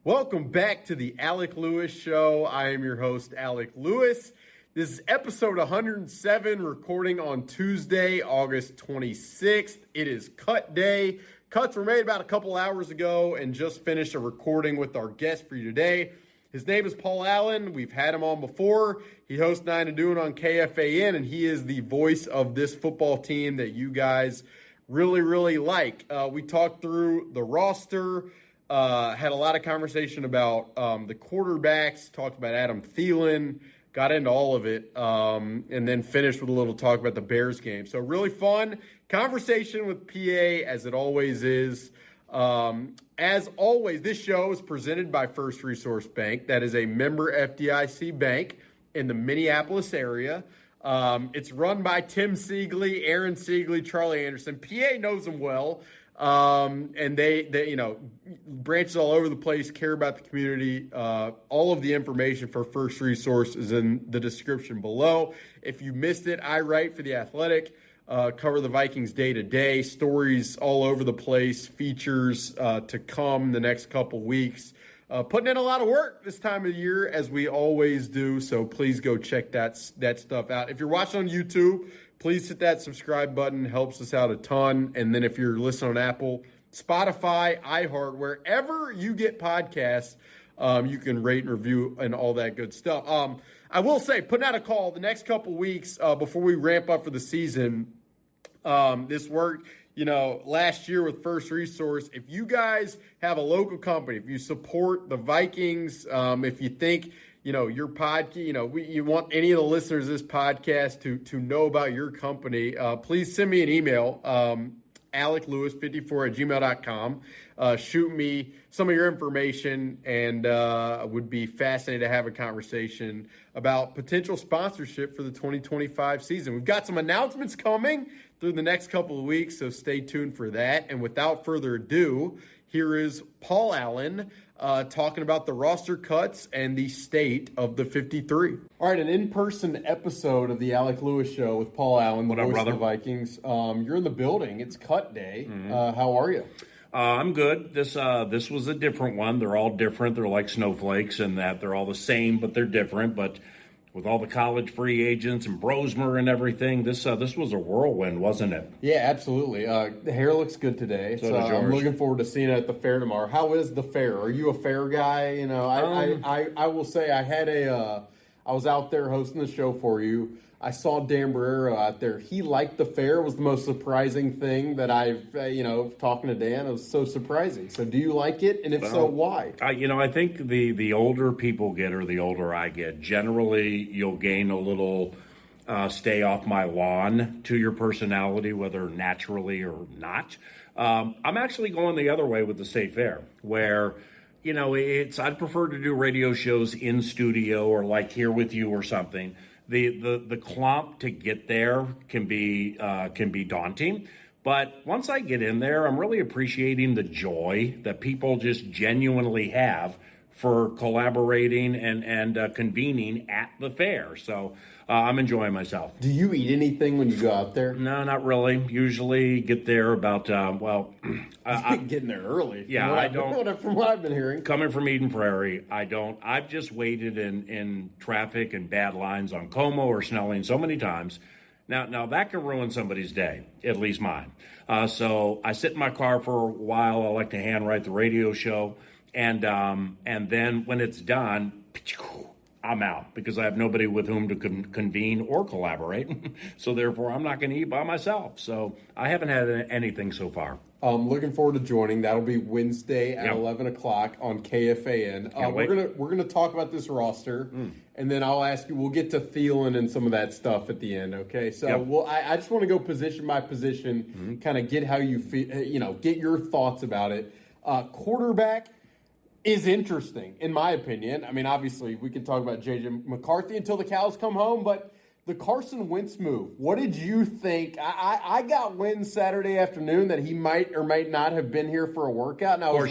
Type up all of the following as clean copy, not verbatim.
Welcome back to the Alec Lewis Show. I am your host, Alec Lewis. This is episode 107, recording on Tuesday, August 26th. It is cut day. Cuts were made about a couple hours ago and just finished a recording with our guest for you today. His name is Paul Allen. We've had him on before. He hosts 9 and Doing on KFAN, and he is the voice of this football team that you guys really like. We talked through the roster. Had a lot of conversation about the quarterbacks, talked about Adam Thielen, got into all of it, and then finished with a little talk about the Bears game. So really fun conversation with PA, as it always is. As always, this show is presented by First Resource Bank. That is a member FDIC bank in the Minneapolis area. It's run by Tim Siegley, Aaron Siegley, Charlie Anderson. PA knows them well. And they, you know, branches all over the place, care about the community. All of the information for First Resource is in the description below. If you missed it, I write for The Athletic, cover the Vikings day to day, stories all over the place, features to come the next couple weeks. Putting in a lot of work this time of year, as we always do. So please go check that stuff out. If you're watching on YouTube, please hit that subscribe button. Helps us out a ton. And then if you're listening on Apple, Spotify, iHeart, wherever you get podcasts, you can rate and review and all that good stuff. I will say, putting out a call the next couple weeks before we ramp up for the season. This worked, last year with First Resource. If you guys have a local company, if you support the Vikings, if you think, your podcast, you want any of the listeners of this podcast to know about your company, please send me an email, aleclewis54@gmail.com. Shoot me some of your information, and would be fascinated to have a conversation about potential sponsorship for the 2025 season. We've got some announcements coming through the next couple of weeks, so stay tuned for that. And without further ado, here is Paul Allen talking about the roster cuts and the state of the 53. All right, an in-person episode of the Alec Lewis Show with Paul Allen, the voice of the Vikings. You're in the building. It's cut day. Mm-hmm. How are you? I'm good. This was a different one. They're all different. They're like snowflakes in that they're all the same, but they're different. But with all the college free agents and Brosmer and everything, this was a whirlwind, wasn't it? Yeah, absolutely. The hair looks good today, so I'm looking forward to seeing it at the fair tomorrow. How is the fair? Are you a fair guy? I will say I was out there hosting the show for you. I saw Dan Barrero out there. He liked the fair. It was the most surprising thing that I've, talking to Dan, it was so surprising. So do you like it? And if so, why? I think the older people get or the older I get, generally you'll gain a little stay off my lawn to your personality, whether naturally or not. I'm actually going the other way with the state fair, where I'd prefer to do radio shows in studio or like here with you or something. The clomp to get there can be daunting, but once I get in there, I'm really appreciating the joy that people just genuinely have for collaborating and convening at the fair. So I'm enjoying myself. Do you eat anything when you go out there? No, not really. Usually get there about, getting there early. Yeah, I don't. From what I've been hearing. Coming from Eden Prairie, I don't. I've just waited in traffic and bad lines on Como or Snelling so many times. Now that can ruin somebody's day, at least mine. So I sit in my car for a while. I like to handwrite the radio show. And then when it's done, I'm out because I have nobody with whom to convene or collaborate. So therefore, I'm not going to eat by myself. So I haven't had anything so far. Looking forward to joining. That'll be Wednesday at 11 o'clock on KFAN. We're gonna talk about this roster, and then I'll ask you. We'll get to Thielen and some of that stuff at the end. Okay, so I just want to go position by position, kind of get how you feel. Get your thoughts about it. Quarterback is interesting, in my opinion. I mean, obviously, we can talk about J.J. McCarthy until the cows come home, but the Carson Wentz move, what did you think? I got wind Saturday afternoon that he might or might not have been here for a workout, and I was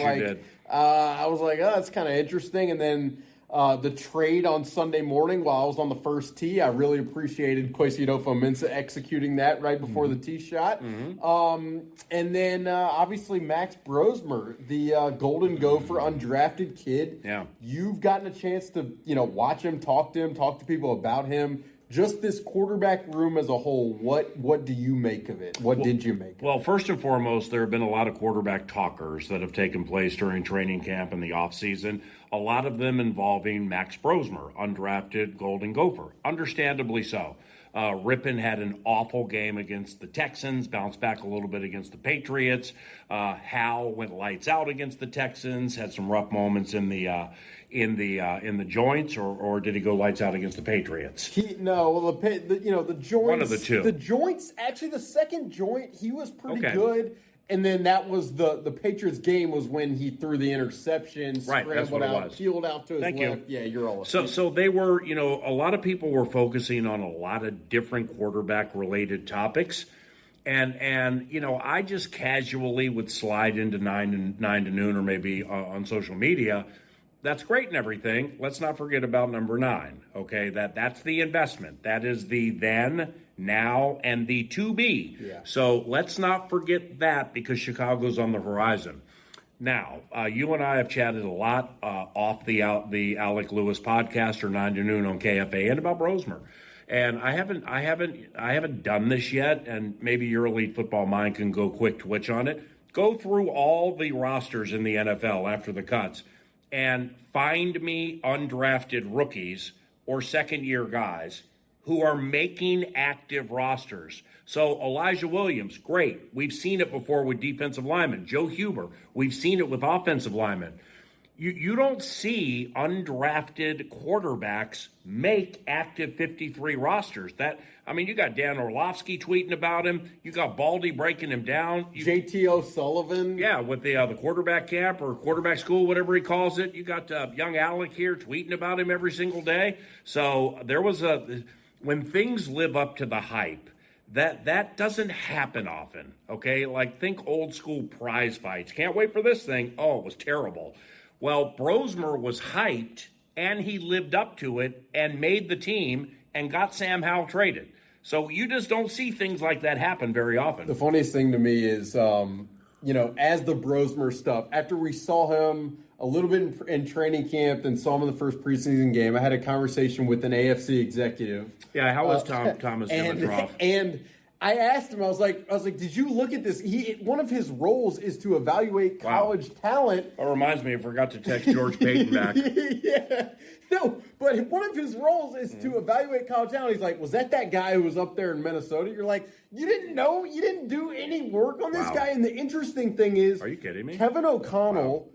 like, oh, that's kind of interesting. And then the trade on Sunday morning while I was on the first tee. I really appreciated Kwesi Adofo-Mensah executing that right before the tee shot. And then obviously Max Brosmer, the Golden Gopher undrafted kid. Yeah. You've gotten a chance to, watch him, talk to people about him. Just this quarterback room as a whole, what do you make of it? What did you make of it? Well, first and foremost, there have been a lot of quarterback talkers that have taken place during training camp and the offseason, a lot of them involving Max Brosmer, undrafted Golden Gopher. Understandably so. Rippon had an awful game against the Texans, bounced back a little bit against the Patriots. Hal went lights out against the Texans, had some rough moments in the joints, or did he go lights out against the Patriots? The joints. One of the two. The joints, actually, the second joint, he was pretty good. And then that was the Patriots game was when he threw the interception, scrambled out, peeled out to his left. You. Yeah, you're all. So they were, a lot of people were focusing on a lot of different quarterback related topics. And I just casually would slide into 9 to noon or maybe on social media. That's great and everything. Let's not forget about number 9. Okay, that's the investment. That is the then, now, and the to be. Yeah. So let's not forget that because Chicago's on the horizon. Now, you and I have chatted a lot off the Alec Lewis podcast or 9 to noon on KFAN about Brosmer. And I haven't done this yet, and maybe your elite football mind can go quick twitch on it. Go through all the rosters in the NFL after the cuts and find me undrafted rookies or second-year guys who are making active rosters. So Elijah Williams, great. We've seen it before with defensive linemen. Joe Huber, we've seen it with offensive linemen. You don't see undrafted quarterbacks make active 53 rosters. You got Dan Orlovsky tweeting about him. You got Baldy breaking him down. JT O'Sullivan. Yeah, with the quarterback camp or quarterback school, whatever he calls it. You got young Alec here tweeting about him every single day. So there was when things live up to the hype, that doesn't happen often, okay? Like, think old school prize fights. Can't wait for this thing. Oh, it was terrible. Well, Brosmer was hyped, and he lived up to it and made the team and got Sam Howell traded. So you just don't see things like that happen very often. The funniest thing to me is, as the Brosmer stuff, after we saw him a little bit in training camp and saw him in the first preseason game, I had a conversation with an AFC executive. Yeah, how was Thomas Dimitroff? And I asked him, I was like, did you look at this? One of his roles is to evaluate college talent. That reminds me, I forgot to text George Payton back. Yeah. No, but one of his roles is to evaluate college talent. He's like, was that guy who was up there in Minnesota? You're like, you didn't know? You didn't do any work on this guy? And the interesting thing is, are you kidding me? Kevin O'Connell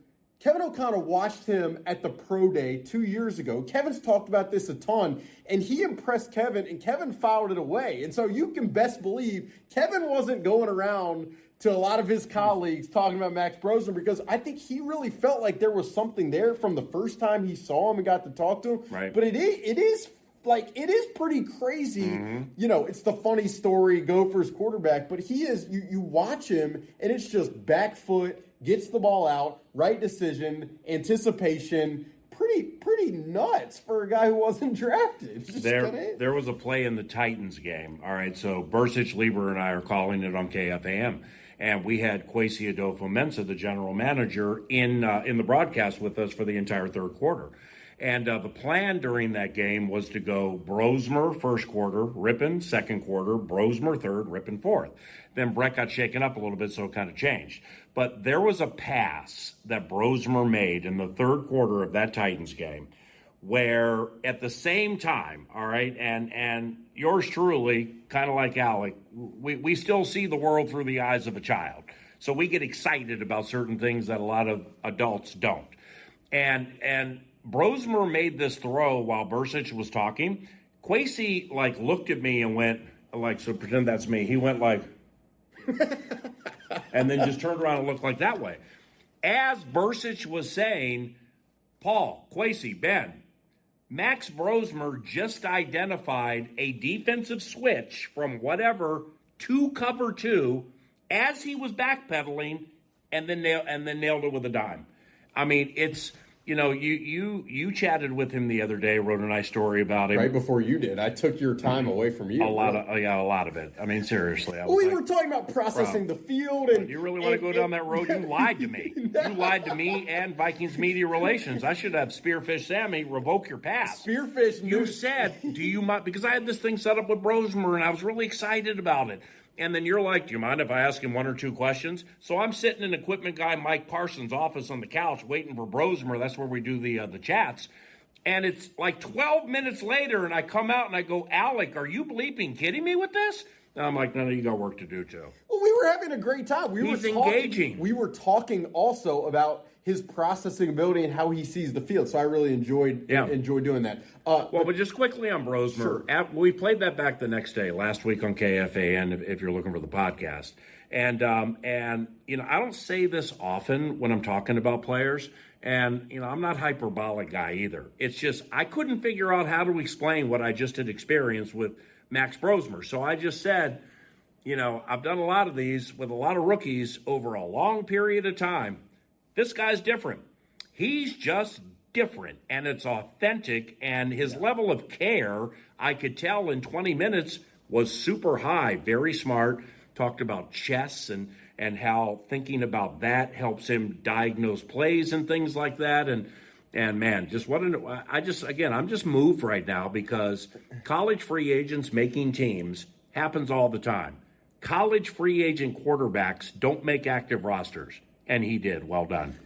watched him at the pro day 2 years ago. Kevin's talked about this a ton, and he impressed Kevin, and Kevin fouled it away. And so you can best believe Kevin wasn't going around to a lot of his colleagues talking about Max Brosmer because I think he really felt like there was something there from the first time he saw him and got to talk to him. Right. But it is pretty crazy. Mm-hmm. It's the funny story, Gophers quarterback, but he is, you watch him, and it's just back foot, gets the ball out, right decision, anticipation. Pretty nuts for a guy who wasn't drafted. There was a play in the Titans game. All right, so Bursich, Lieber, and I are calling it on KFAN, and we had Kwesi Adofo-Mensah, the general manager, in the broadcast with us for the entire third quarter. And the plan during that game was to go Brosmer first quarter, Rippon second quarter, Brosmer third, Rippon fourth. Then Brett got shaken up a little bit, so it kind of changed. But there was a pass that Brosmer made in the third quarter of that Titans game where at the same time, all right, and yours truly, kind of like Alec, we still see the world through the eyes of a child. So we get excited about certain things that a lot of adults don't. And Brosmer made this throw while Bursich was talking. Kwesi, looked at me and went, so pretend that's me. He went and then just turned around and looked that way. As Bursich was saying, Paul, Kwesi, Ben, Max Brosmer just identified a defensive switch from whatever to cover 2 as he was backpedaling and then nailed it with a dime. I mean, you chatted with him the other day, wrote a nice story about him. Right before you did. I took your time away from you. A lot of it. I mean, seriously. We were talking about processing the field. And you really want to go down that road? You lied to me. No. You lied to me and Vikings Media Relations. I should have Spearfish Sammy revoke your pass. Spearfish. You said, do you mind? Because I had this thing set up with Brosmer, and I was really excited about it. And then you're like, do you mind if I ask him one or two questions? So I'm sitting in equipment guy Mike Parsons' office on the couch waiting for Brosmer. That's where we do the chats. And it's like 12 minutes later, and I come out and I go, Alec, are you bleeping kidding me with this? And I'm like, no, you got work to do, too. Well, we were having a great time. He's engaging. We were talking also about his processing ability and how he sees the field. So I really enjoyed doing that. But just quickly on Brosmer, sure. We played that back the next day, last week on KFAN, if you're looking for the podcast. And I don't say this often when I'm talking about players. And, I'm not a hyperbolic guy either. It's just I couldn't figure out how to explain what I just had experienced with Max Brosmer. So I just said, I've done a lot of these with a lot of rookies over a long period of time. This guy's different. He's just different, and it's authentic, and his level of care, I could tell in 20 minutes, was super high, very smart, talked about chess and how thinking about that helps him diagnose plays and things like that, and man, I'm just moved right now because college free agents making teams happens all the time. College free agent quarterbacks don't make active rosters. And he did. Well done.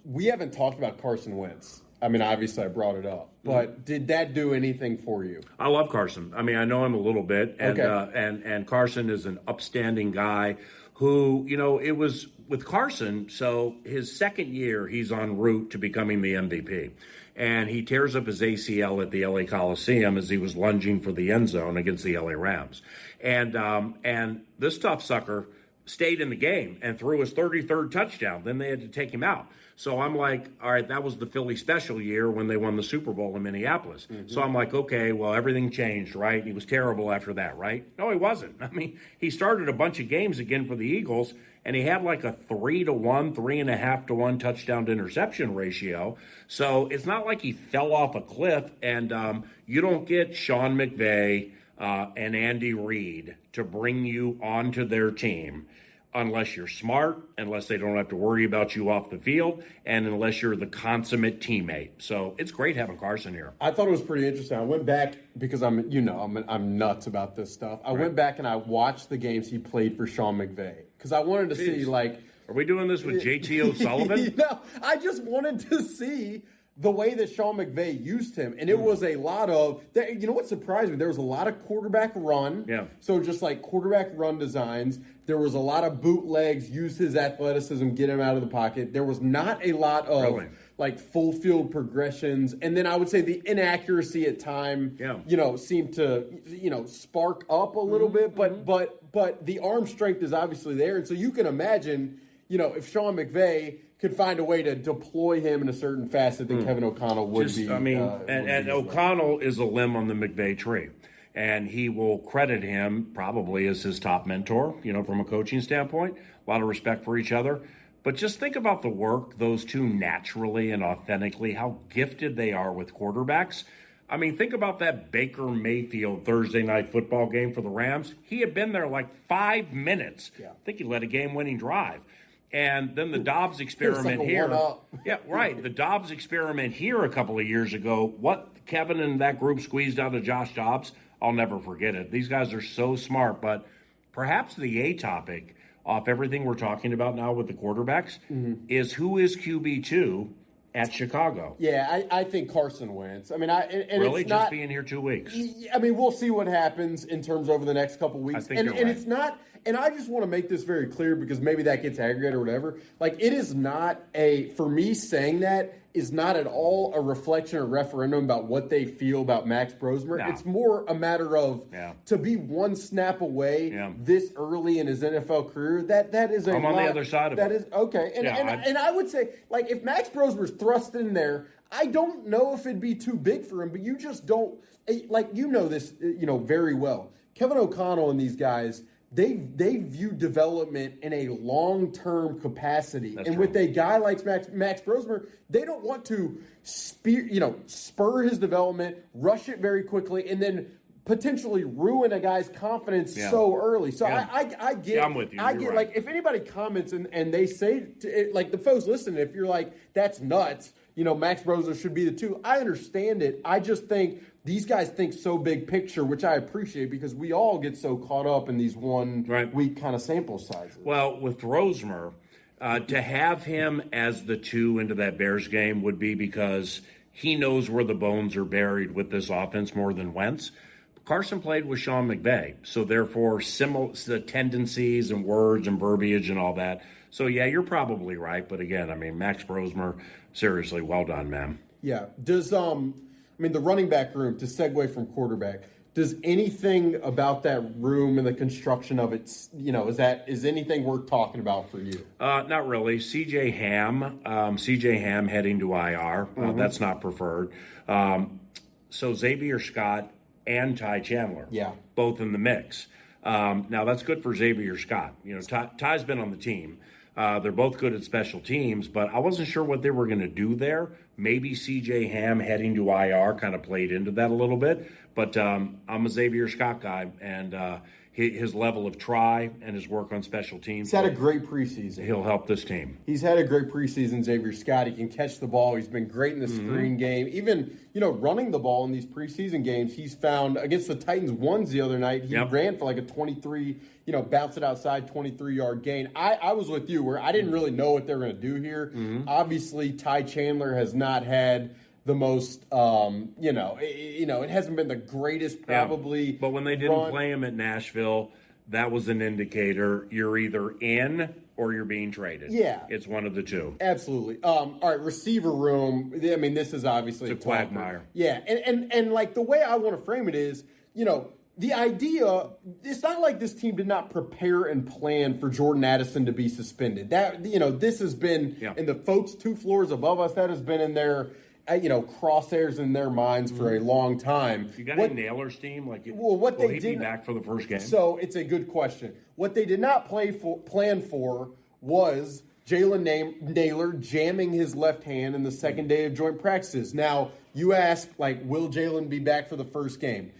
We haven't talked about Carson Wentz. I mean, obviously I brought it up. But did that do anything for you? I love Carson. I mean, I know him a little bit. And, okay. And Carson is an upstanding guy who, it was with Carson. So his second year, he's en route to becoming the MVP. And he tears up his ACL at the LA Coliseum as he was lunging for the end zone against the LA Rams. And this tough sucker stayed in the game and threw his 33rd touchdown. Then they had to take him out. So I'm like, all right, that was the Philly special year when they won the Super Bowl in Minneapolis. Mm-hmm. So I'm like, okay, well, everything changed, right? He was terrible after that, right? No, he wasn't. I mean, he started a bunch of games again for the Eagles, and he had like a 3-to-1, 3.5-to-1 touchdown to interception ratio. So it's not like he fell off a cliff, and you don't get Sean McVay and Andy Reid to bring you onto their team unless you're smart, unless they don't have to worry about you off the field, and unless you're the consummate teammate. So it's great having Carson here. I thought it was pretty interesting. I went back because I'm nuts about this stuff. I went back and I watched the games he played for Sean McVay because I wanted to see like. Are we doing this with JT O'Sullivan? No, I just wanted to see the way that Sean McVay used him. And it was a lot of, what surprised me? There was a lot of quarterback run. Yeah. So just like quarterback run designs. There was a lot of bootlegs, use his athleticism, get him out of the pocket. There was not a lot of like full field progressions. And then I would say the inaccuracy at time, seemed to, spark up a little bit. But the arm strength is obviously there. And so you can imagine, if Sean McVay could find a way to deploy him in a certain facet that Kevin O'Connell would be. I mean, and O'Connell is a limb on the McVay tree. And he will credit him probably as his top mentor, from a coaching standpoint. A lot of respect for each other. But just think about the work those two naturally and authentically, how gifted they are with quarterbacks. I mean, think about that Baker Mayfield Thursday night football game for the Rams. He had been there like 5 minutes. Yeah. I think he led a game-winning drive. And then the Dobbs experiment like here. Yeah, right. The Dobbs experiment here a couple of years ago, what Kevin and that group squeezed out of Josh Dobbs, I'll never forget it. These guys are so smart, but perhaps the A topic off everything we're talking about now with the quarterbacks is who is QB2 at Chicago. Yeah, I think Carson Wentz. I mean, really it's just not, being here 2 weeks. I mean, we'll see what happens in terms over the next couple weeks. I think you're right. It's not. And I just want to make this very clear because maybe that gets aggravated or whatever. Like, it is not for me saying that is not at all a reflection or referendum about what they feel about Max Brosmer. No. It's more a matter of to be one snap away this early in his NFL career. That is I'm on the other side of it. That is okay. And I would say, like, if Max Brosmer's thrust in there, I don't know if it'd be too big for him, but you just don't, like, this, very well. Kevin O'Connell and these guys, they view development in a long-term capacity. That's and true. with a guy like Max Brosmer, they don't want to spur his development, rush it very quickly, and then potentially ruin a guy's confidence so early. So I get. Yeah, I'm with you. I You're get right. like if anybody comments and they say like the folks listening, if you're like that's nuts, Max Brosmer should be the 2. I understand it. I just think these guys think so big picture, which I appreciate because we all get so caught up in these week kind of sample sizes. Well, with Brosmer, to have him as the 2 into that Bears game would be because he knows where the bones are buried with this offense more than Wentz. Carson played with Sean McVay, so therefore the tendencies and words and verbiage and all that. So, yeah, you're probably right. But, again, I mean, Max Brosmer, seriously, well done, man. Yeah. Does the running back room, to segue from quarterback, does anything about that room and the construction of it, is anything worth talking about for you? Not really. CJ Ham heading to IR. That's not preferred. So Xavier Scott and Ty Chandler, both in the mix. Now, that's good for Xavier Scott. Ty's been on the team. They're both good at special teams, but I wasn't sure what they were going to do there. Maybe C.J. Ham heading to IR kind of played into that a little bit. But I'm a Xavier Scott guy, and his level of try and his work on special teams. He's had a great preseason. He'll help this team. He's had a great preseason, Xavier Scott. He can catch the ball. He's been great in the screen game. Even, running the ball in these preseason games, he's found against the Titans ones the other night. He ran for like a 23, bounce it outside, 23-yard gain. I was with you where I didn't really know what they were going to do here. Obviously, Ty Chandler has not had the most, it hasn't been the greatest probably. Yeah. But when they didn't play him at Nashville, that was an indicator you're either in or you're being traded. Yeah. It's one of the two. Absolutely. All right, receiver room. I mean, this is obviously it's a quagmire. Yeah, and like the way I want to frame it is, the idea, it's not like this team did not prepare and plan for Jordan Addison to be suspended. That, this has been, and the folks 2 floors above us, that has been in their crosshairs in their minds for a long time. You got any Nailers team? Will he be back for the first game? So it's a good question. What they did not plan for was Jalen Nailor jamming his left hand in the second day of joint practices. Now, you ask, will Jalen be back for the first game?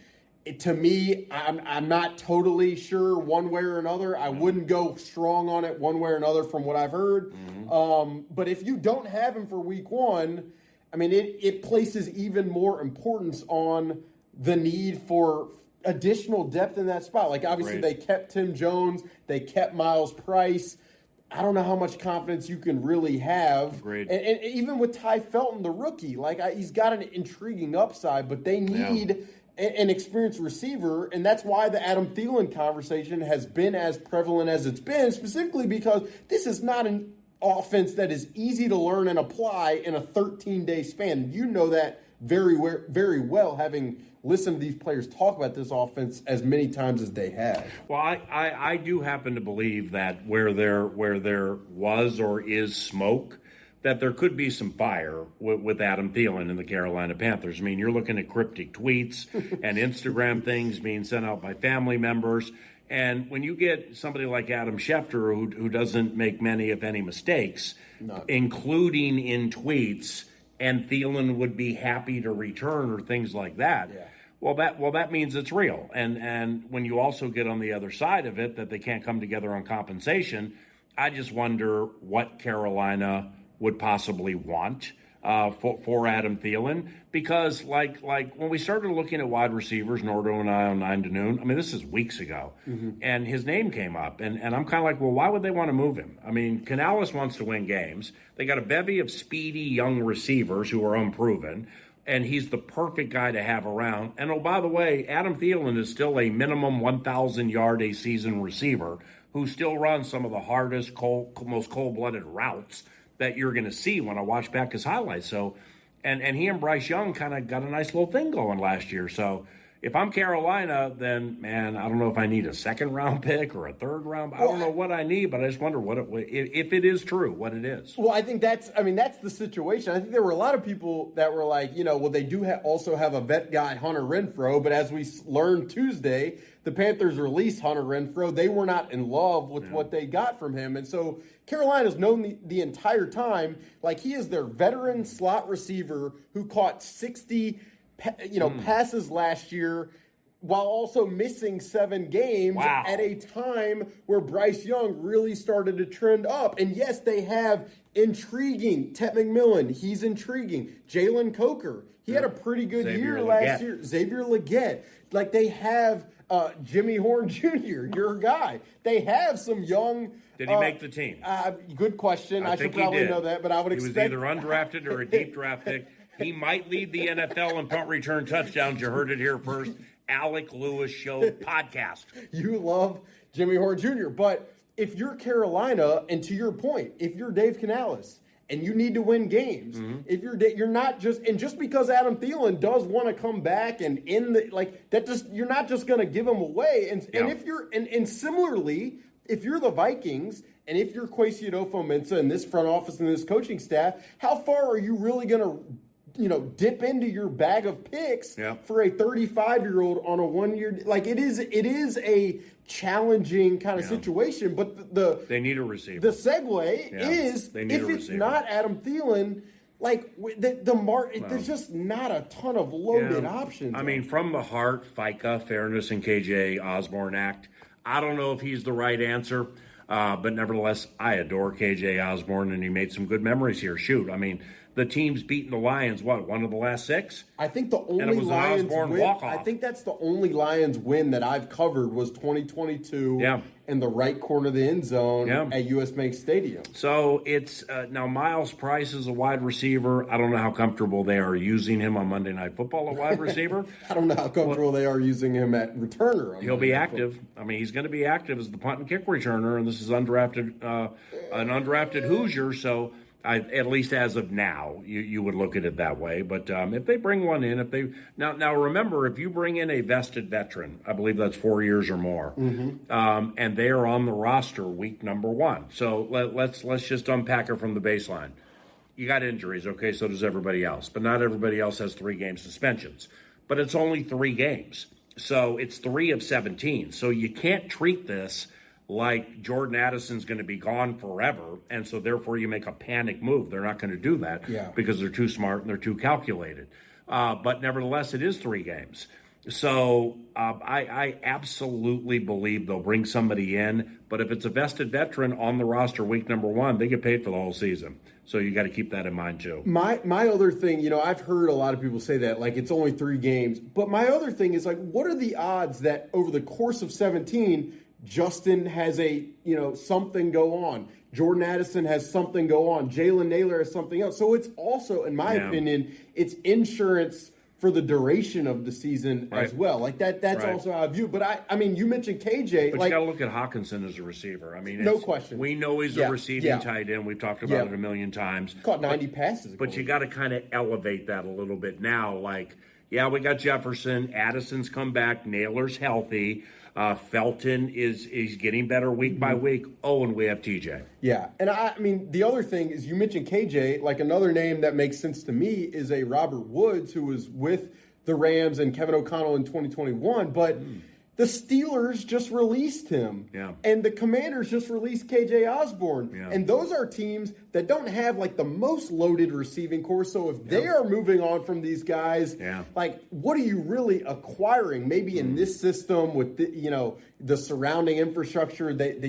To me, I'm not totally sure one way or another. I wouldn't go strong on it one way or another from what I've heard. But if you don't have him for week 1, I mean, it places even more importance on the need for additional depth in that spot. Obviously, They kept Tim Jones. They kept Miles Price. I don't know how much confidence you can really have. Great. And even with Ty Felton, the rookie, he's got an intriguing upside, but they need an experienced receiver, and that's why the Adam Thielen conversation has been as prevalent as it's been, specifically because this is not an offense that is easy to learn and apply in a 13-day span. You know that very well, having listened to these players talk about this offense as many times as they have. Well, I do happen to believe that where there was or is smoke, that there could be some fire with Adam Thielen and the Carolina Panthers. I mean, you're looking at cryptic tweets and Instagram things being sent out by family members. And when you get somebody like Adam Schefter, who doesn't make many, if any, mistakes, including in tweets, and Thielen would be happy to return or things like that, well, that means it's real. And when you also get on the other side of it, that they can't come together on compensation, I just wonder what Carolina would possibly want for Adam Thielen, because like when we started looking at wide receivers, Nordo and I on 9 to Noon, I mean, this is weeks ago, and his name came up, and I'm kind of like, well, why would they want to move him? I mean, Canales wants to win games. They got a bevy of speedy young receivers who are unproven, and he's the perfect guy to have around. And oh, by the way, Adam Thielen is still a minimum 1,000-yard a season receiver who still runs some of the hardest, most cold-blooded routes that you're going to see when I watch back his highlights. So, and he and Bryce Young kind of got a nice little thing going last year. So, if I'm Carolina, then, man, I don't know if I need a second-round pick or a third-round. I don't know what I need, but I just wonder if it is true, what it is. Well, I think that's the situation. I think there were a lot of people that were like, they do also have a vet guy, Hunter Renfrow, but as we learned Tuesday, the Panthers released Hunter Renfrow. They were not in love with what they got from him. And so Carolina's known the entire time, like he is their veteran slot receiver who caught 60 passes last year while also missing 7 games at a time where Bryce Young really started to trend up. And yes, they have intriguing Ted McMillan. He's intriguing. Jalen Coker. He had a pretty good year last year. Xavier Legette. Like they have Jimmy Horn Jr., your guy. They have some young. Did he make the team? Good question. I should probably know that, but I would expect. He was either undrafted or a deep draft pick. He might lead the NFL in punt return touchdowns. You heard it here first. Alec Lewis Show podcast. You love Jimmy Horn Jr., but if you're Carolina, and to your point, if you're Dave Canales and you need to win games, if you're not just because Adam Thielen does want to come back and you're not just going to give him away. And if you're and similarly, if you're the Vikings and if you're Kwesi Adofo-Mensah and this front office and this coaching staff, how far are you really going to dip into your bag of picks for a 35-year-old on a 1-year? Like it is a challenging kind of situation. But they need a receiver. The segue is if it's not Adam Thielen, like there's just not a ton of loaded options. I mean, from the heart, FICA, Fairness and KJ Osborne Act. I don't know if he's the right answer. But nevertheless, I adore KJ Osborne, and he made some good memories here. Shoot, I mean, the team's beaten the Lions, one of the last 6? I think the only Lions win. I think that's the only Lions win that I've covered was 2022 in the right corner of the end zone at US Bank Stadium. So it's now Miles Price is a wide receiver. I don't know how comfortable they are using him on Monday Night Football at wide receiver. I don't know how comfortable they are using him at returner. He'll be active. I mean, he's going to be active as the punt and kick returner, and this is an undrafted Hoosier, so at least as of now, you would look at it that way. But if they bring one in, now remember, if you bring in a vested veteran, I believe that's 4 years or more, and they are on the roster week number 1. So let's just unpack it from the baseline. You got injuries, okay? So does everybody else, but not everybody else has 3-game suspensions. But it's only 3 games, so it's 3 of 17. So you can't treat this like Jordan Addison's going to be gone forever, and so therefore you make a panic move. They're not going to do that because they're too smart and they're too calculated. But nevertheless, it is 3 games. So I absolutely believe they'll bring somebody in, but if it's a vested veteran on the roster week number 1, they get paid for the whole season. So you got to keep that in mind too. My other thing, I've heard a lot of people say that, like it's only 3 games, but my other thing is like, what are the odds that over the course of 17, Justin has something go on. Jordan Addison has something go on. Jalen Naylor has something else. So it's also, in my opinion, it's insurance for the duration of the season as well. Like that's also how I view it. But I mean, you mentioned KJ. But you got to look at Hawkinson as a receiver. I mean, no question. We know he's a receiving tight end. We've talked about it a million times. Caught 90 passes. But you got to kind of elevate that a little bit now. Like, we got Jefferson. Addison's come back. Naylor's healthy. Felton is getting better week by week. Oh, and we have TJ. Yeah, and I mean, the other thing is you mentioned KJ. Like another name that makes sense to me is a Robert Woods who was with the Rams and Kevin O'Connell in 2021. But the Steelers just released him. Yeah. And the Commanders just released KJ Osborne. Yeah. And those are teams that don't have like the most loaded receiving core. So if they are moving on from these guys, like what are you really acquiring? Maybe in this system with the surrounding infrastructure that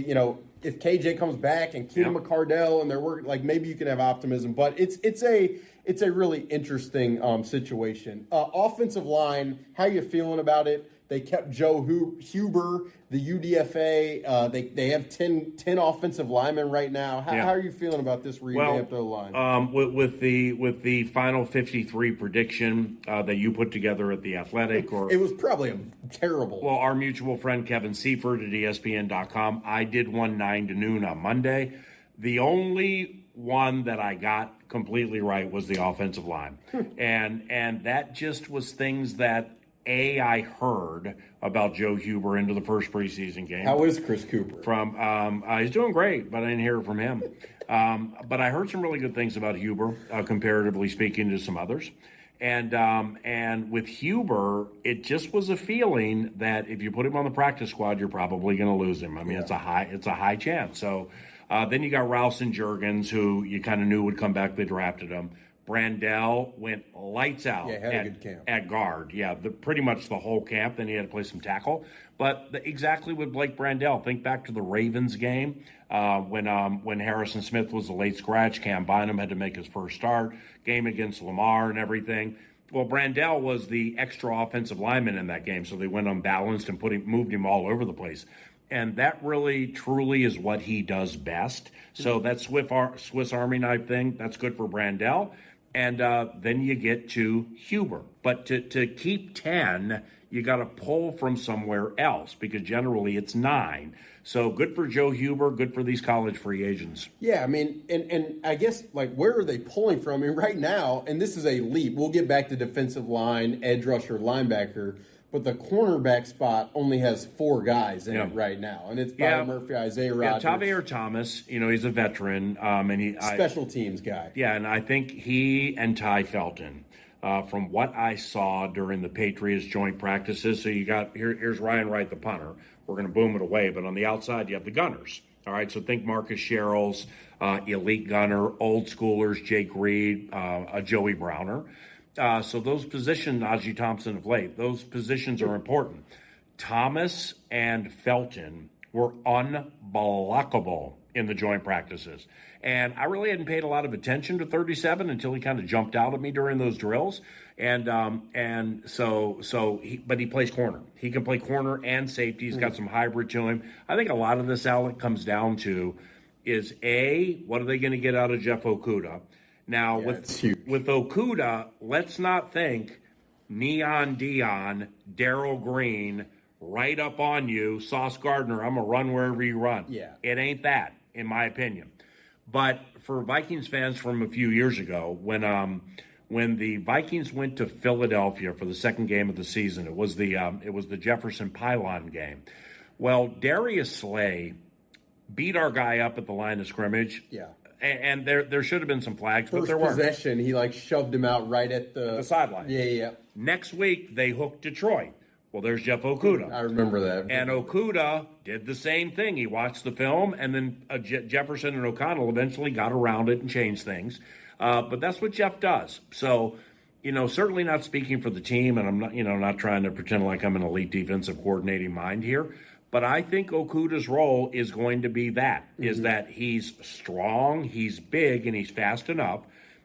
if KJ comes back and Keenan McCardell and they're working, like maybe you can have optimism. But it's a really interesting situation. Offensive line, how you feeling about it? They kept Joe Huber, the UDFA. They have 10 offensive linemen right now. How are you feeling about this revamped O-line? With the final 53 prediction that you put together at The Athletic, it was probably terrible. Well, our mutual friend Kevin Seifert at ESPN.com, I did one 9 to noon on Monday. The only one that I got completely right was the offensive line, and that just was things that I heard about Joe Huber into the first preseason game. How is Chris Cooper? He's doing great, but I didn't hear it from him. But I heard some really good things about Huber, comparatively speaking to some others. And with Huber, it just was a feeling that if you put him on the practice squad, you're probably going to lose him. I mean, it's a high chance. So then you got Rouse and Juergens, who you kind of knew would come back. They drafted him. Brandell went lights out had a good camp. at guard. Yeah, pretty much the whole camp. Then he had to play some tackle. But exactly with Blake Brandell, think back to the Ravens game when Harrison Smith was a late scratch. Cam Bynum had to make his first start. Game against Lamar and everything. Well, Brandell was the extra offensive lineman in that game, so they went unbalanced and moved him all over the place. And that really, truly is what he does best. So that Swiss Army knife thing, that's good for Brandell. And then you get to Huber. But to keep 10, you got to pull from somewhere else because generally it's 9. So good for Joe Huber, good for these college free agents. Yeah, I mean, and I guess, like, where are they pulling from? I mean, right now, and this is a leap. We'll get back to defensive line, edge rusher, linebacker. But the cornerback spot only has 4 guys in it right now. And it's Byron Murphy, Isaiah Rodgers. Yeah, Tavierre Thomas, he's a veteran. And special teams guy. Yeah, and I think he and Ty Felton, from what I saw during the Patriots joint practices, so you got, here's Ryan Wright, the punter. We're going to boom it away. But on the outside, you have the gunners. All right, so think Marcus Sherrills, elite gunner, old schoolers, Jake Reed, Joey Browner. So those positions, Najee Thompson of late, those positions are important. Thomas and Felton were unblockable in the joint practices. And I really hadn't paid a lot of attention to 37 until he kind of jumped out at me during those drills. But he plays corner. He can play corner and safety. He's got some hybrid to him. I think a lot of this, Alec, comes down to is what are they going to get out of Jeff Okudah? Now, with Okudah, let's not think Neon Dion, Darrell Green, right up on you, Sauce Gardner, I'm going to run wherever you run. Yeah. It ain't that, in my opinion. But for Vikings fans from a few years ago, when the Vikings went to Philadelphia for the second game of the season, it was the Jefferson Pylon game. Well, Darius Slay beat our guy up at the line of scrimmage. Yeah. And there should have been some flags, but there weren't. First possession, he shoved him out right at the sideline. Yeah. Next week, they hooked Detroit. Well, there's Jeff Okudah. I remember that. And Okudah did the same thing. He watched the film, and then Jefferson and O'Connell eventually got around it and changed things. But that's what Jeff does. So, certainly not speaking for the team, and I'm not, not trying to pretend like I'm an elite defensive coordinating mind here. But I think Okudah's role is going to be is that he's strong, he's big, and he's fast enough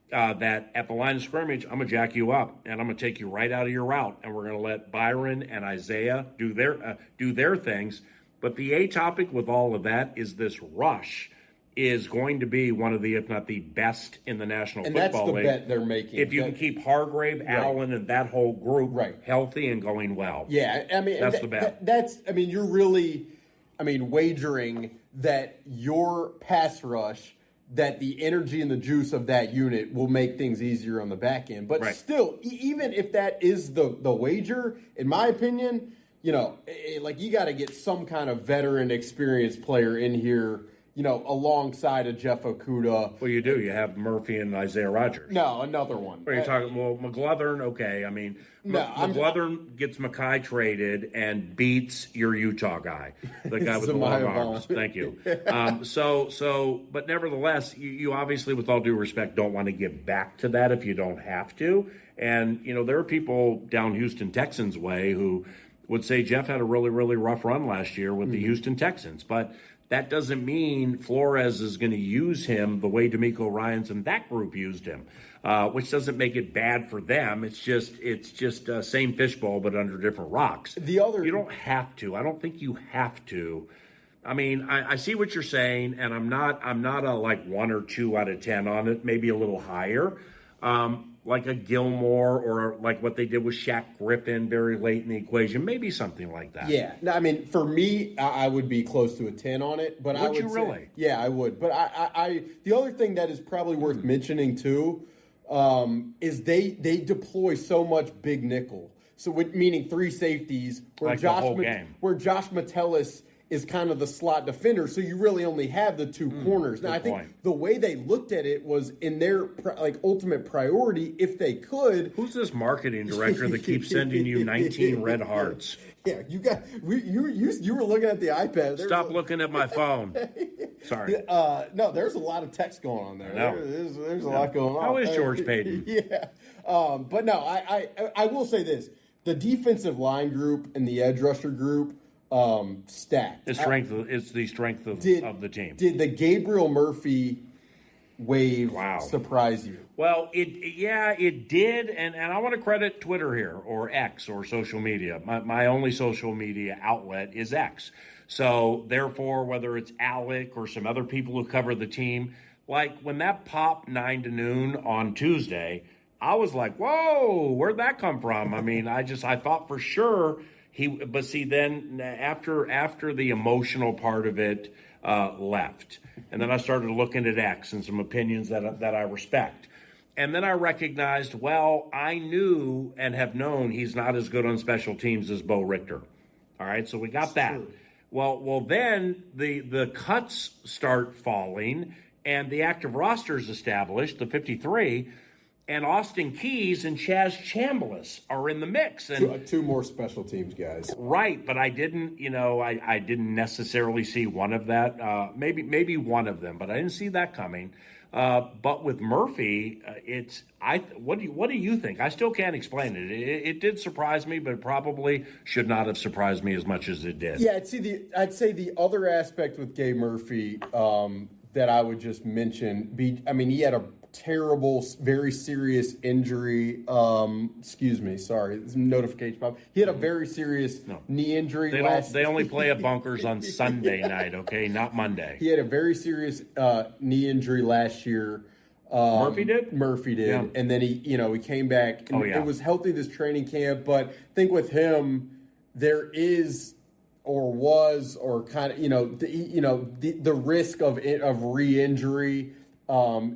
that at the line of scrimmage, I'm going to jack you up, and I'm going to take you right out of your route, and we're going to let Byron and Isaiah do their things. But the A topic with all of that is this rush is going to be one of the, if not the best in the National Football League. And that's the bet they're making. If you can keep Hargrave, Allen, and that whole group healthy and going well. Yeah, I mean, that's the bet. You're really, wagering that your pass rush, that the energy and the juice of that unit will make things easier on the back end. But still, even if that is the wager, in my opinion, you got to get some kind of veteran, experienced player in here, alongside of Jeff Okudah. Well, you do. You have Murphy and Isaiah Rodgers. No, another one. Are you talking? Well, McGlothern. Okay, McGlothern gets Mackay traded and beats your Utah guy, the guy with the long arms. Thank you. But nevertheless, you obviously, with all due respect, don't want to get back to that if you don't have to. And there are people down Houston Texans way who would say Jeff had a really, really rough run last year with the Houston Texans, but that doesn't mean Flores is going to use him the way DeMeco Ryans and that group used him, which doesn't make it bad for them. It's just same fishbowl but under different rocks. You don't have to. I don't think you have to. I mean, I see what you're saying, and I'm not a 1 or 2 out of 10 on it. Maybe a little higher. Like a Gilmore or like what they did with Shaq Griffin very late in the equation, maybe something like that. Yeah, no, for me, I would be close to a 10 on it. But would you really? Yeah, I would. But I the other thing that is probably worth mentioning too is they deploy so much big nickel. meaning three safeties, Like the whole game. where Josh Metellus is kind of the slot defender, so you really only have the two corners. Now, I think the way they looked at it was in their ultimate priority, if they could. Who's this marketing director that keeps sending you 19 red hearts? Yeah, you were looking at the iPad. Stop looking at my phone. Sorry. No, there's a lot of text going on there. There's a lot going on. How is George Payton? Yeah, but no, I will say this: the defensive line group and the edge rusher group. Stacked. It's the strength of the team. Did the Gabriel Murphy wave surprise you? Well, it did, and I want to credit Twitter here, or X, or social media. My only social media outlet is X. So, therefore, whether it's Alec or some other people who cover the team, like when that popped 9 to noon on Tuesday, I was like, whoa, where'd that come from? I mean, I thought for sure but see, then after the emotional part of it left, and then I started looking at X and some opinions that I respect. And then I recognized, well, I knew and have known he's not as good on special teams as Bo Richter. All right, so we got that. True. Well, then the cuts start falling, and the active roster is established, the 53, and Austin Keys and Chaz Chambliss are in the mix. And two more special teams guys. Right, but I didn't necessarily see one of that. Maybe one of them, but I didn't see that coming. But with Murphy, what do you think? I still can't explain it. It did surprise me, but it probably should not have surprised me as much as it did. Yeah, I'd say the other aspect with Gabe Murphy that I would just mention he had a terrible, very serious injury. Sorry, notification pop. He had a very serious knee injury. They only play at Bunkers on Sunday night, okay, not Monday. He had a very serious knee injury last year. Murphy did, yeah. And then he came back. And it was healthy this training camp, but I think with him there is. Or was, or kind of, the risk of re-injury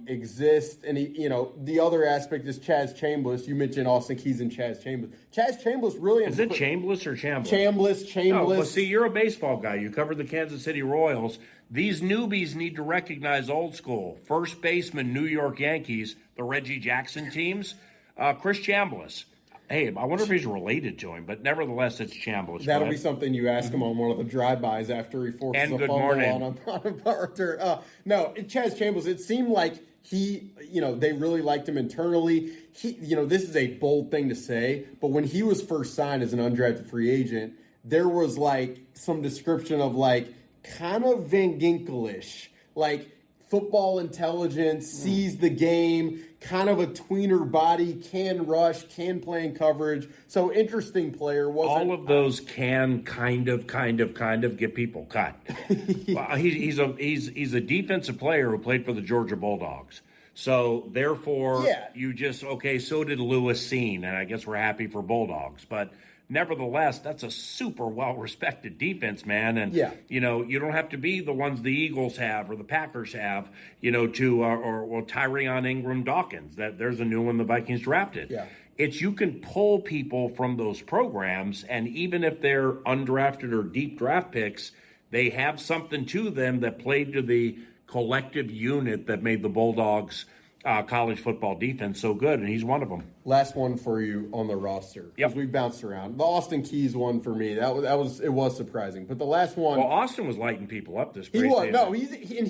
exists, and the other aspect is Chaz Chambliss. You mentioned Austin Keys and Chaz Chambliss. Chaz Chambliss really is it Chambliss or Chambliss? Chambliss. No, well, see, you're a baseball guy. You covered the Kansas City Royals. These newbies need to recognize old school. First baseman, New York Yankees, the Reggie Jackson teams. Chris Chambliss. Hey, I wonder if he's related to him, but nevertheless, it's Chambliss. That'll be something you ask him on one of the drive-bys after he forces a fumble on a power turn. No, Chaz Chambliss, it seemed like they really liked him internally. This is a bold thing to say, but when he was first signed as an undrafted free agent, there was some description of kind of Van Ginkel-ish, football intelligence, sees the game, kind of a tweener body, can rush, can play in coverage. So interesting player. All of those can kind of get people cut. Well, he's a defensive player who played for the Georgia Bulldogs. So therefore, so did Lewis Seen, and I guess we're happy for Bulldogs, but. Nevertheless, that's a super well-respected defense, man. And, you don't have to be the ones the Eagles have or the Packers have, or Tyrion Ingram Dawkins. There's a new one the Vikings drafted. Yeah. It's you can pull people from those programs, and even if they're undrafted or deep draft picks, they have something to them that played to the collective unit that made the Bulldogs college football defense so good, and he's one of them. Last one for you on the roster, because we bounced around. The Austin Keys one for me, it was surprising, but the last one. Well, Austin was lighting people up this. He was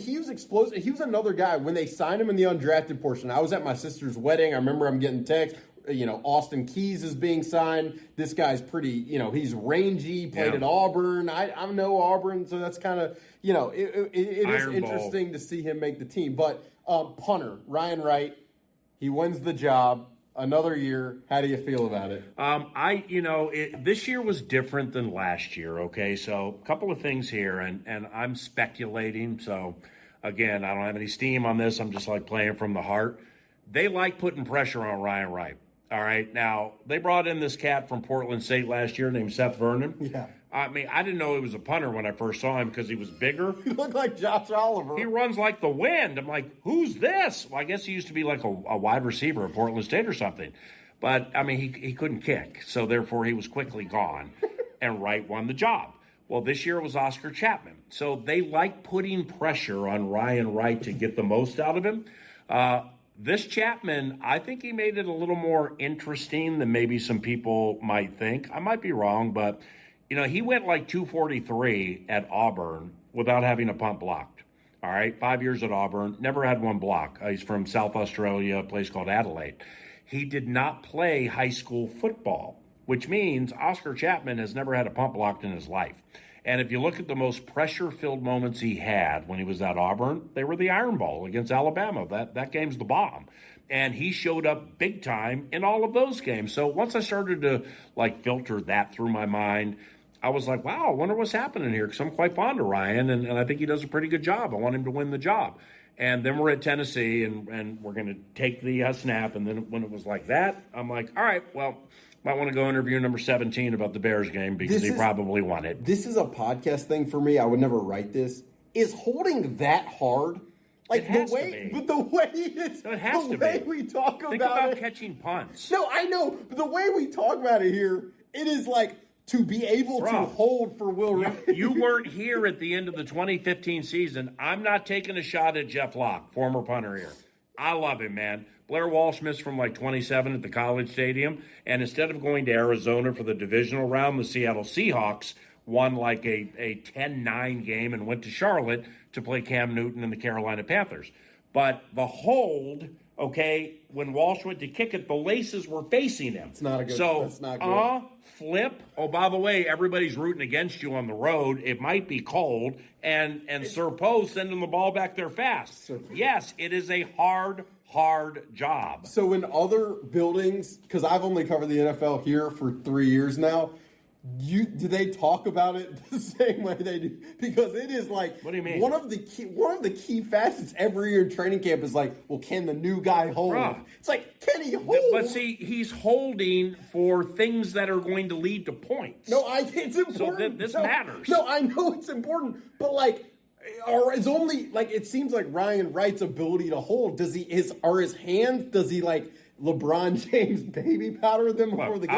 he was explosive. He was another guy when they signed him in the undrafted portion. I was at my sister's wedding. I remember I'm getting text. Austin Keys is being signed. This guy's pretty. He's rangy. Played at Auburn. I know Auburn, so that's kind of it is interesting to see him make the team, but. Punter, Ryan Wright, he wins the job. Another year. How do you feel about it? This year was different than last year, okay? So a couple of things here, and I'm speculating. So, again, I don't have any steam on this. I'm just playing from the heart. They like putting pressure on Ryan Wright, all right? Now, they brought in this cat from Portland State last year named Seth Vernon. Yeah. I mean, I didn't know he was a punter when I first saw him because he was bigger. He looked like Josh Oliver. He runs like the wind. I'm like, who's this? Well, I guess he used to be like a wide receiver at Portland State or something. But, I mean, he couldn't kick, so therefore he was quickly gone, and Wright won the job. Well, this year it was Oscar Chapman. So they like putting pressure on Ryan Wright to get the most out of him. This Chapman, I think he made it a little more interesting than maybe some people might think. I might be wrong, but, he went like 243 at Auburn without having a punt blocked. All right, 5 years at Auburn, never had one block. He's from South Australia, a place called Adelaide. He did not play high school football, which means Oscar Chapman has never had a punt blocked in his life. And if you look at the most pressure-filled moments he had when he was at Auburn, they were the Iron Bowl against Alabama. That game's the bomb. And he showed up big time in all of those games. So once I started to, filter that through my mind, I was like, wow, I wonder what's happening here, because I'm quite fond of Ryan, and I think he does a pretty good job. I want him to win the job. And then we're at Tennessee, and we're going to take the snap. And then when it was like that, I'm like, all right, well, might want to go interview number 17 about the Bears game, because he probably won it. This is a podcast thing for me. I would never write this. Is holding that hard? It has to be. But the way it's, it has the to way be. we talk Think about it. Catching punts. No, I know. But the way we talk about it here, it is like to be able to hold for Will Wright. You weren't here at the end of the 2015 season. I'm not taking a shot at Jeff Locke, former punter here. I love him, man. Blair Walsh missed from 27 at the College Stadium, and instead of going to Arizona for the divisional round, the Seattle Seahawks won a 10-9 game and went to Charlotte to play Cam Newton and the Carolina Panthers. But the hold, when Walsh went to kick it, the laces were facing him. It's not a good. So, that's not good. Flip. Oh, by the way, everybody's rooting against you on the road. It might be cold. And Sir Poe sending the ball back there fast. Yes, it is a hard job. So in other buildings, because I've only covered the NFL here for 3 years now, do they talk about it the same way they do? Because it is what do you mean? One of the key facets every year in training camp is well, can the new guy hold? Bruh. It's can he hold? But see, he's holding for things that are going to lead to points. No, it's important. So this matters. No, I know it's important, but or it's only it seems like Ryan Wright's ability to hold. Does are his hands? Does he LeBron James baby powder them before the game?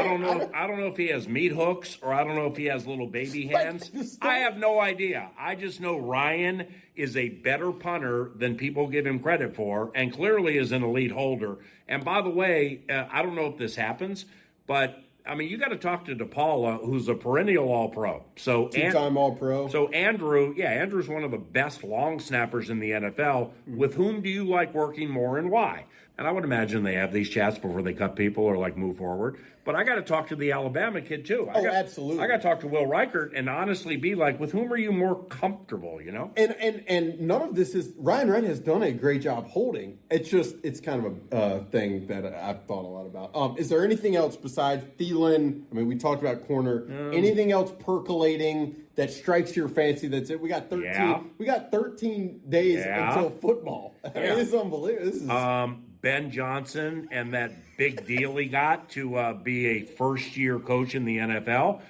I don't know if he has meat hooks, or I don't know if he has little baby hands. I have no idea. I just know Ryan is a better punter than people give him credit for, and clearly is an elite holder. And by the way, I don't know if this happens, but you got to talk to DePaula, who's a perennial All-Pro. So two-time All-Pro. So Andrew's one of the best long snappers in the NFL. Mm-hmm. With whom do you like working more, and why? And I would imagine they have these chats before they cut people or move forward. But I got to talk to the Alabama kid too. Absolutely. I got to talk to Will Reichert and honestly be with whom are you more comfortable? And none of this is Ryan Wright has done a great job holding. It's kind of a thing that I've thought a lot about. Is there anything else besides Thielen? We talked about corner. Anything else percolating that strikes your fancy? That's it. We got 13. Yeah. We got 13 days until football. It's unbelievable. This is. Ben Johnson and that big deal he got to be a first-year coach in the NFL,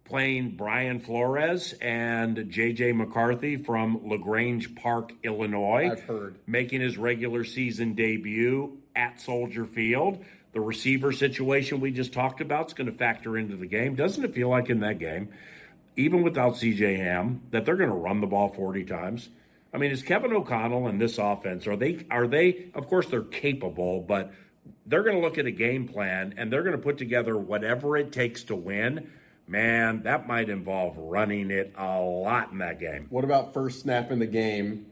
playing Brian Flores and J.J. McCarthy from LaGrange Park, Illinois. I've heard. Making his regular season debut at Soldier Field. The receiver situation we just talked about is going to factor into the game. Doesn't it feel like in that game, even without C.J. Ham, that they're going to run the ball 40 times? Is Kevin O'Connell and this offense, are they, of course they're capable, but they're going to look at a game plan and they're going to put together whatever it takes to win. Man, that might involve running it a lot in that game. What about first snap in the game?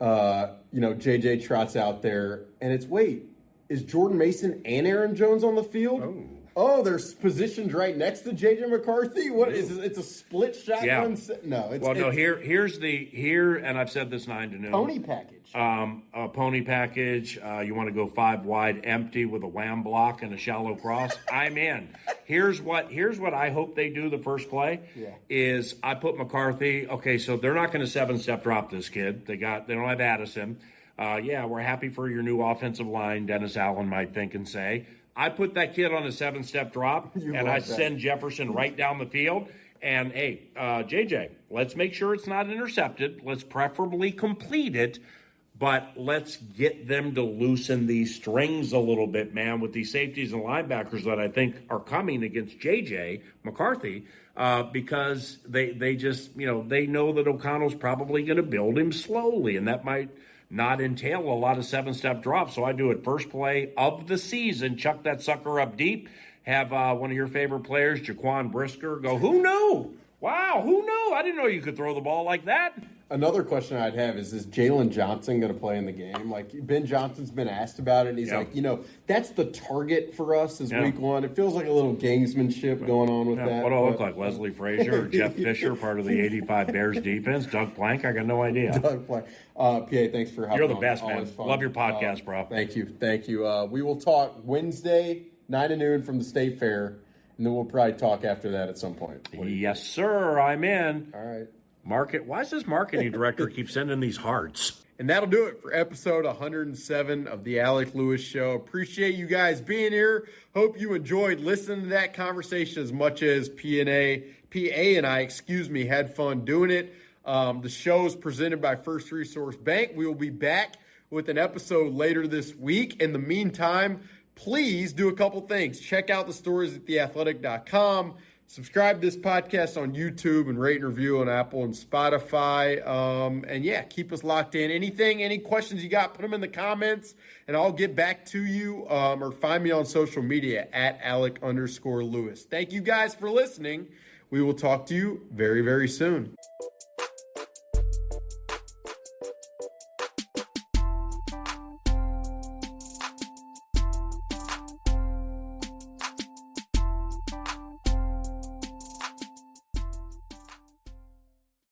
JJ trots out there and is Jordan Mason and Aaron Jones on the field? Oh, they're positioned right next to J.J. McCarthy. What is it? It's a split shotgun. Yeah. No, here's and I've said this 9 to noon. Pony package. A pony package. You want to go 5 wide, empty with a wham block and a shallow cross. I'm in. Here's what I hope they do. The first play is I put McCarthy. Okay, so they're not going to 7-step drop this kid. They don't have Addison. We're happy for your new offensive line. Dennis Allen might think and say. I put that kid on a 7-step drop, and I send Jefferson right down the field. And, JJ, let's make sure it's not intercepted. Let's preferably complete it. but let's get them to loosen these strings a little bit, man, with these safeties and linebackers that I think are coming against J.J. McCarthy, because they just, they know that O'Connell's probably going to build him slowly, and that might not entail a lot of 7-step drops. So I do it first play of the season, chuck that sucker up deep, have one of your favorite players, Jaquan Brisker, go, who knew? Wow, who knew? I didn't know you could throw the ball like that. Another question I'd have is Jalen Johnson going to play in the game? Like, Ben Johnson's been asked about it, and he's like, that's the target for us is week one. It feels like a little gamesmanship going on with that. What do I look like, Leslie Frazier or Jeff Fisher, part of the 85 Bears defense? Doug Plank? I got no idea. Doug Plank. PA, thanks for helping. You're the best, man. Love your podcast, bro. Thank you. We will talk Wednesday, 9 to noon from the State Fair, and then we'll probably talk after that at some point. Yes, sir. I'm in. All right. Why does this marketing director keep sending these hearts? And that'll do it for episode 107 of the Alec Lewis Show. Appreciate you guys being here. Hope you enjoyed listening to that conversation as much as PA and I, had fun doing it. The show is presented by First Resource Bank. We will be back with an episode later this week. In the meantime, please do a couple things. Check out the stories at theathletic.com. Subscribe to this podcast on YouTube and rate and review on Apple and Spotify. And keep us locked in. Any questions you got, put them in the comments, and I'll get back to you. Or find me on social media at Alec_Lewis. Thank you guys for listening. We will talk to you very, very soon.